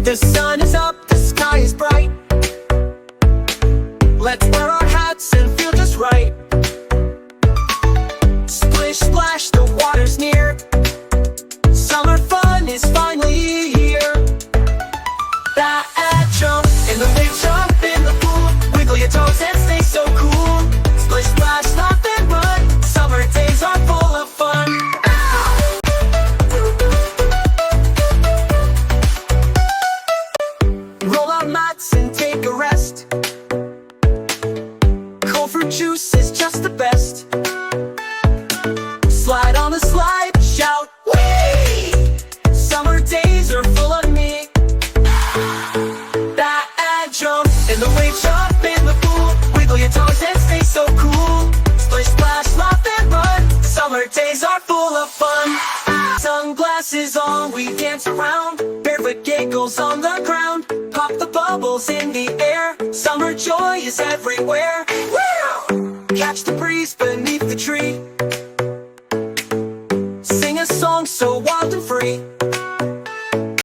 The sun is up, the sky is bright. Let's wear our hats and feel just right. Splish splash, the water's near. Summer fun is finally here. That jump in the big jump in the pool. Wiggle your toes and stay so cool. Splish splash, laugh and run. Summer days are full of fun. Roll our mats and take a rest. Cold fruit juice is just the best. Slide on the slide, shout, whee! Summer days are full of me. That jump in the wave, jump in the pool. Wiggle your toes and stay so cool. Splish splash, laugh and run. Summer days are full of fun. Sunglasses on, we dance around. Barefoot giggles on the ground. Pop the bubbles in the air. Summer joy is everywhere. Woo! Catch the breeze beneath the tree. Sing a song so wild and free.